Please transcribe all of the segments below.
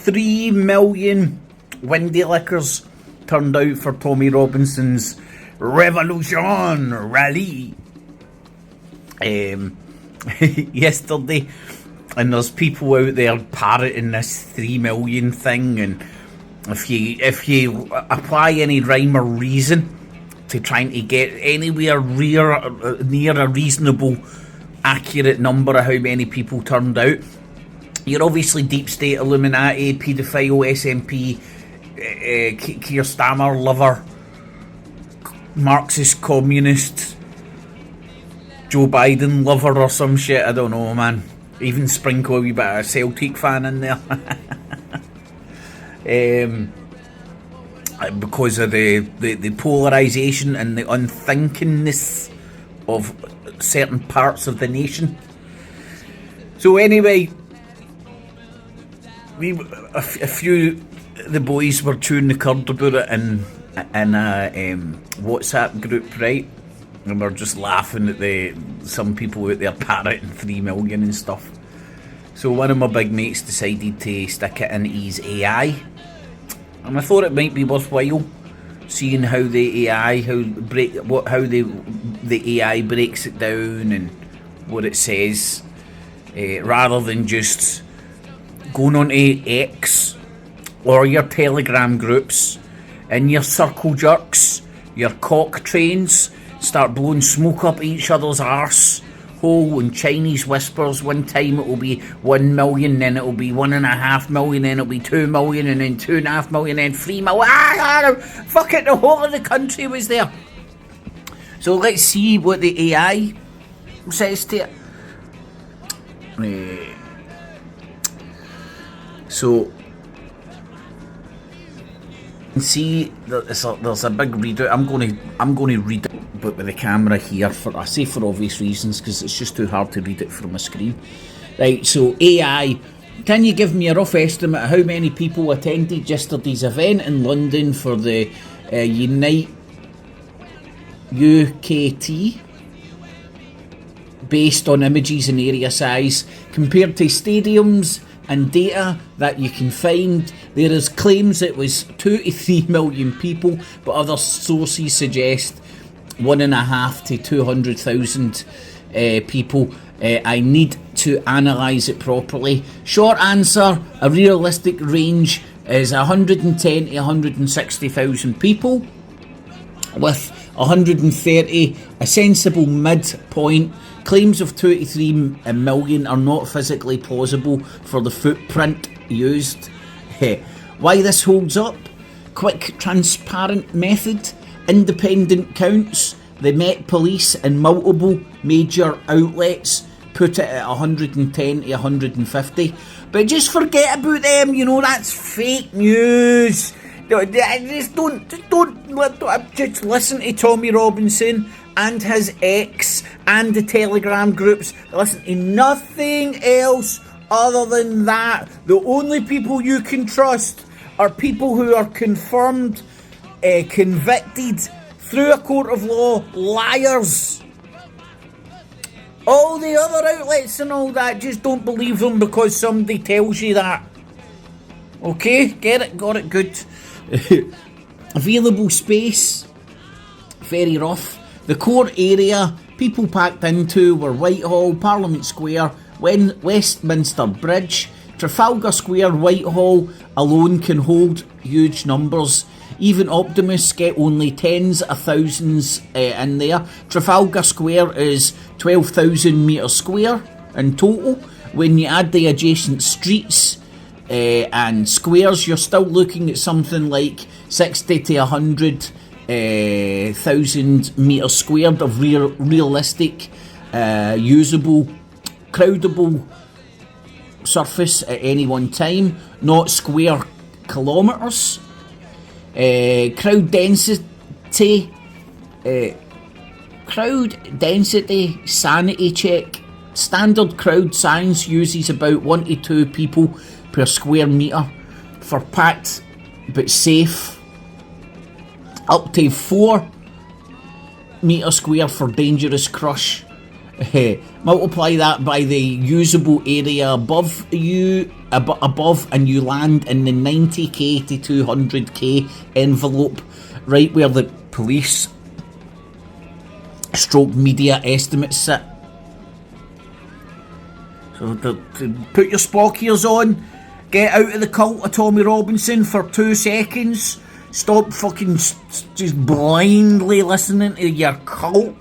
3 million windy lickers turned out for Tommy Robinson's Revolution Rally yesterday, and there's people out there parroting this 3 million thing, and if you apply any rhyme or reason to trying to get anywhere near a reasonable, accurate number of how many people turned out, you're obviously deep state, Illuminati, paedophile, SNP, Keir Starmer lover, Marxist communist, Joe Biden lover or some shit. I don't know, man. Even sprinkle a wee bit of Celtic fan in there. Because of the polarisation and the unthinkingness of certain parts of the nation. So anyway, a few the boys were chewing the cud about it in a WhatsApp group, right? And we're just laughing at some people out there parroting 3 million and stuff. So one of my big mates decided to stick it in his AI, and I thought it might be worthwhile seeing how the AI, how the AI breaks it down and what it says, rather than just going on to X or your Telegram groups and your circle jerks, your cock trains, start blowing smoke up each other's arse hole and Chinese whispers. One time it will be 1 million, then it will be 1.5 million, then it'll be 2 million, and then 2.5 million, then 3 million. Fuck it, the whole of the country was there. So let's see what the AI says to it. So see, there's a big readout. I'm going to read it, but with the camera here. I say for obvious reasons, because it's just too hard to read it from a screen. Right. So AI, can you give me a rough estimate of how many people attended yesterday's event in London for the Unite UKT, based on images and area size, compared to stadiums and data that you can find? There is claims it was 2 to 3 million people, but other sources suggest 1.5 to 200,000 people. I need to analyse it properly. Short answer, a realistic range is 110 to 160,000 people, with 130 a sensible midpoint. Claims of 2 to 3 million are not physically plausible for the footprint used. Why this holds up? Quick, transparent method, independent counts. The Met Police and multiple major outlets put it at 110 to 150. But just forget about them, that's fake news. Just listen to Tommy Robinson and his X and the Telegram groups. Listen to nothing else other than that. The only people you can trust are people who are confirmed, convicted through a court of law liars. All the other outlets and all that, just don't believe them because somebody tells you that. Okay, get it, got it, good. Available space, very rough. The core area people packed into were Whitehall, Parliament Square, Westminster Bridge, Trafalgar Square. Whitehall alone can hold huge numbers. Even optimists get only tens of thousands in there. Trafalgar Square is 12,000 metres square in total. When you add the adjacent streets and squares, you're still looking at something like 60 to 100,000 metres squared of realistic, usable, crowdable surface at any one time, not square kilometres. Crowd density sanity check. Standard crowd size uses about 1 to 2 people per square metre for packed but safe, up to 4 metre square for dangerous crush, Multiply that by the usable area above you, above, and you land in the 90k to 200k envelope, right where the police stroke media estimates sit. So put your Spock ears on, get out of the cult of Tommy Robinson for 2 seconds, stop fucking just blindly listening to your cult,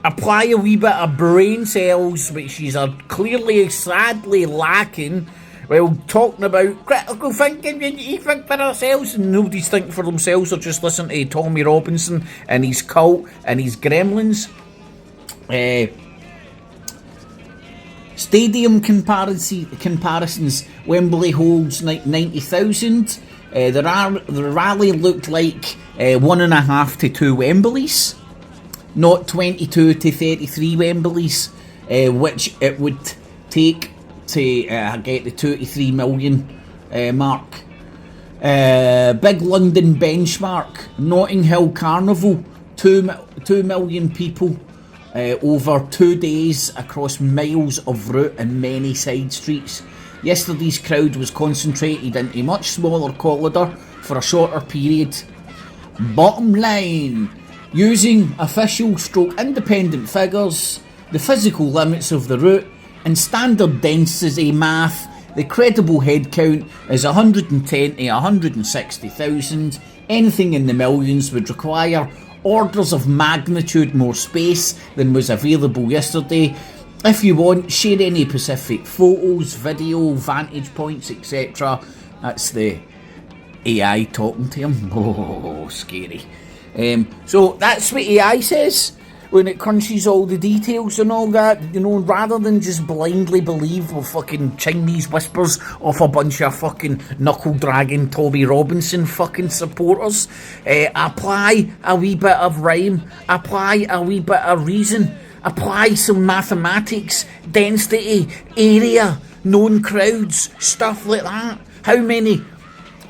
apply a wee bit of brain cells, which is clearly sadly lacking, while talking about critical thinking. We need to think for ourselves, and nobody's thinking for themselves, or just listen to Tommy Robinson and his cult and his gremlins. Stadium comparisons. Wembley holds 90,000. The rally looked like 1.5 to 2 Wembleys, not 22 to 33 Wembleys, which it would take to get the 2 to 3 million mark. Big London benchmark. Notting Hill Carnival, 2 million people over 2 days across miles of route and many side streets. Yesterday's crowd was concentrated into a much smaller corridor for a shorter period. Bottom line, using official stroke independent figures, the physical limits of the route, and standard density math, the credible head count is 110 to 160,000. Anything in the millions would require orders of magnitude more space than was available yesterday. If you want, share any specific photos, video, vantage points, etc. That's the AI talking to him. Oh, scary. So that's what AI says when it crunches all the details and all that, you know, rather than just blindly believe with fucking Chinese whispers off a bunch of fucking knuckle-dragging Tommy Robinson fucking supporters. Apply a wee bit of rhyme, apply a wee bit of reason, apply some mathematics, density, area, known crowds, stuff like that. How many?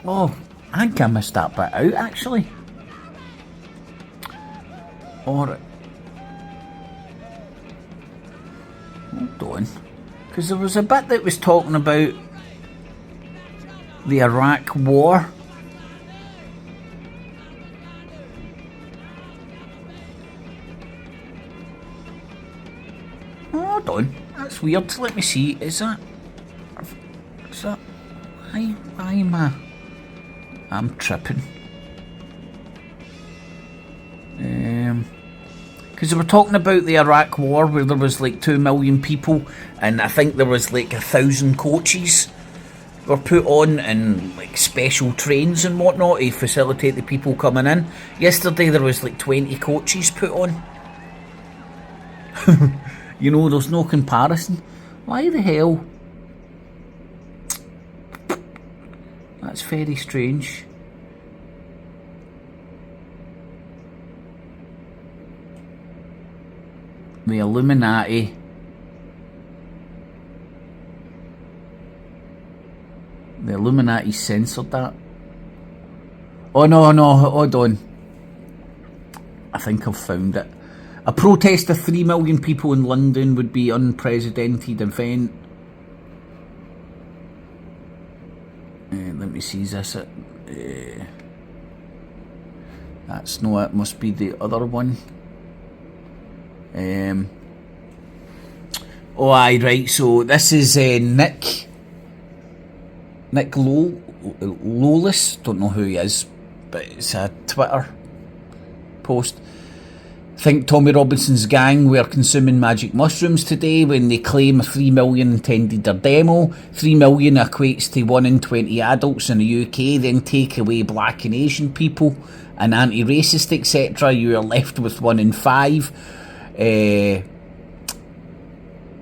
Oh, I think I missed that bit out, actually. Alright. Hold on. Because there was a bit that was talking about the Iraq War. Hold on. That's weird. Let me see. Is that... Why am I... I'm tripping. Because they were talking about the Iraq War, where there was like 2 million people, and I think there was like 1,000 coaches were put on in like special trains and whatnot to facilitate the people coming in. Yesterday there was like 20 coaches put on. You know, there's no comparison. Why the hell? That's very strange. The Illuminati. The Illuminati censored that. Oh no, hold on. I think I've found it. A protest of 3 million people in London would be unprecedented event. Let me see, is this it? That's no, it must be the other one. Oh aye, right, so this is Nick Lawless, don't know who he is, but it's a Twitter post. Think Tommy Robinson's gang were consuming magic mushrooms today when they claim 3 million attended their demo. 3 million equates to 1 in 20 adults in the UK, then take away black and Asian people and anti-racist etc. You are left with 1 in 5. The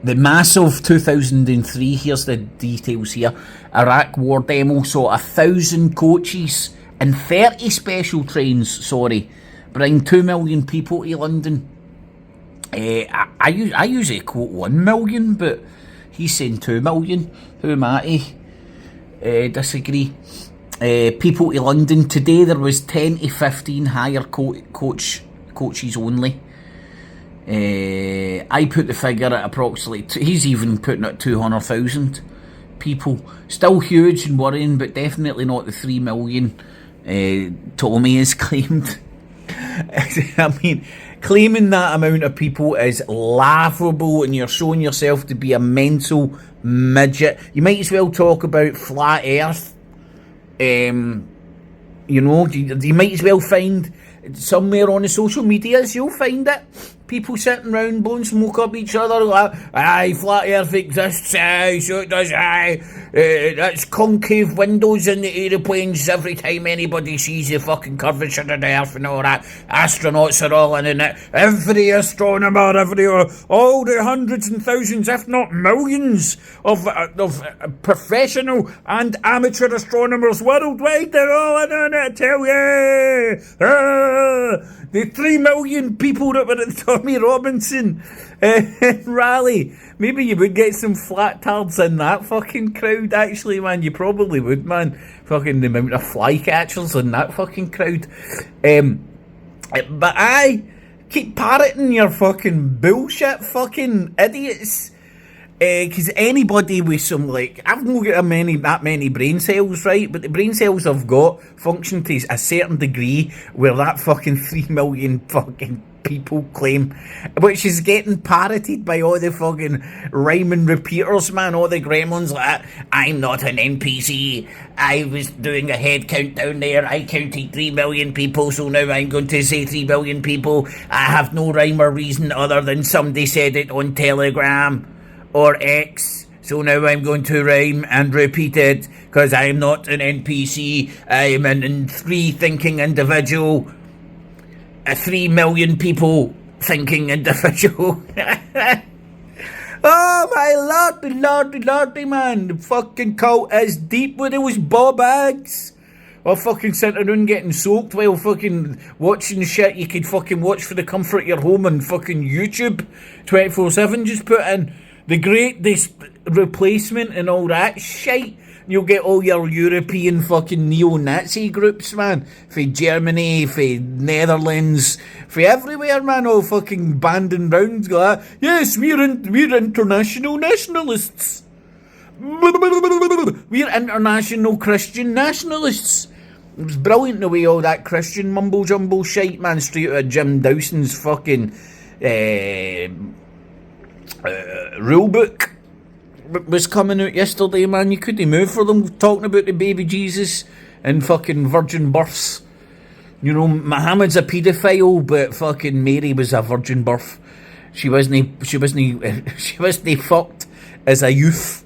massive 2003, here's the details here, Iraq War demo saw 1,000 coaches and 30 special trains, bring 2 million people to London. I usually quote 1 million, but he's saying 2 million. Who am I to disagree? People to London today, there was 10 to 15 higher coaches only. I put the figure at approximately, he's even putting it 200,000 people. Still huge and worrying, but definitely not the 3 million Tommy has claimed. I mean, claiming that amount of people is laughable, and you're showing yourself to be a mental midget. You might as well talk about flat earth. You know, you might as well find somewhere on the social medias, you'll find it. People sitting around blowing smoke up each other like, aye, flat earth exists, aye, so it does, aye. That's concave windows in the aeroplanes every time anybody sees the fucking curvature of the earth and all that. Astronauts are all in it. Every astronomer, all the hundreds and thousands, if not millions, of professional and amateur astronomers worldwide, they're all in on it, I tell you. The 3 million people that were at Tommy Robinson rally. Maybe you would get some flat tards in that fucking crowd, actually, man. You probably would, man. Fucking the amount of flycatchers in that fucking crowd. But I keep parroting your fucking bullshit, fucking idiots. Because anybody with some, like, I've not got that many brain cells, right? But the brain cells I've got function to a certain degree where that fucking 3 million fucking people claim, which is getting parroted by all the fucking rhyming repeaters, man. All the gremlins like that. I'm not an NPC. I was doing a head count down there. I counted 3 million people, so now I'm going to say 3 million people. I have no rhyme or reason other than somebody said it on Telegram or X, so now I'm going to rhyme and repeat it, because I'm not an NPC, I'm an free thinking individual, a 3 million people thinking individual. Oh my lordy, man, the fucking cult is deep with those bob eggs. Or fucking sitting around getting soaked while fucking watching shit you could fucking watch for the comfort of your home on fucking YouTube 24/7. Just put in the Great Replacement and all that shit. You'll get all your European fucking neo-Nazi groups, man. For Germany, for Netherlands, for everywhere, man. All fucking banding round. Like, yes, we're international nationalists. We're international Christian nationalists. It was brilliant the way all that Christian mumble-jumble shite, man, straight out of Jim Dawson's fucking rule book was coming out yesterday, man. You couldn't move for them talking about the baby Jesus and fucking virgin births. You know, Muhammad's a paedophile, but fucking Mary was a virgin birth. She wasn't fucked as a youth.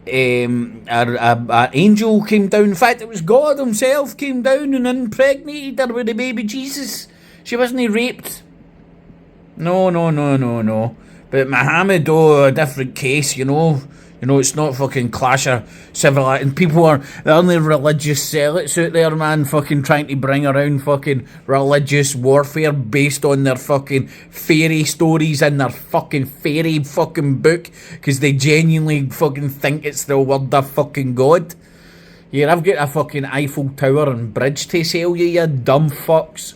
An angel came down. In fact, it was God himself came down and impregnated her with the baby Jesus. She wasn't raped. No. But Muhammad, a different case, you know. You know, it's not fucking clash of civilization. People are the only religious zealots out there, man, fucking trying to bring around fucking religious warfare based on their fucking fairy stories in their fucking fairy fucking book, because they genuinely fucking think it's the word of fucking God. Here, I've got a fucking Eiffel Tower and bridge to sell you, you dumb fucks.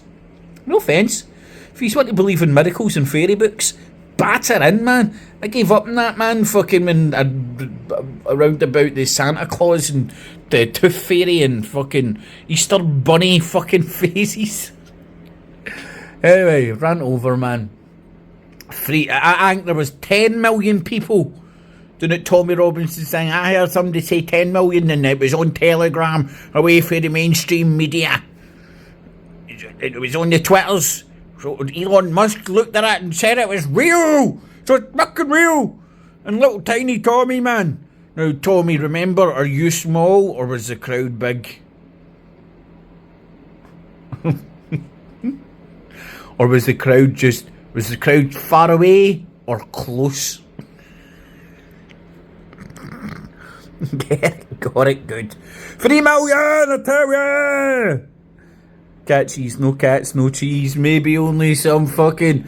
No offence. If you want to believe in miracles and fairy books, batter in, man. I gave up on that, man, fucking when around about the Santa Claus and the Tooth Fairy and fucking Easter Bunny fucking phases. Anyway, rant over, man. I think there was 10 million people doing it. Tommy Robinson saying, I heard somebody say 10 million and it was on Telegram away from the mainstream media. It was on the Twitters. So Elon Musk looked at it and said it was real. So it's fucking real. And little tiny Tommy, man. Now, Tommy, remember, are you small or was the crowd big? Or was the crowd far away or close? Yeah, got it good. 3 million, I tell ya! Cat cheese, no cats, no cheese. Maybe only some fucking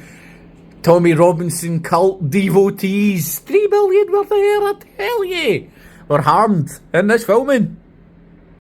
Tommy Robinson cult devotees. 3 million were there, I tell ye. Were harmed in this filming.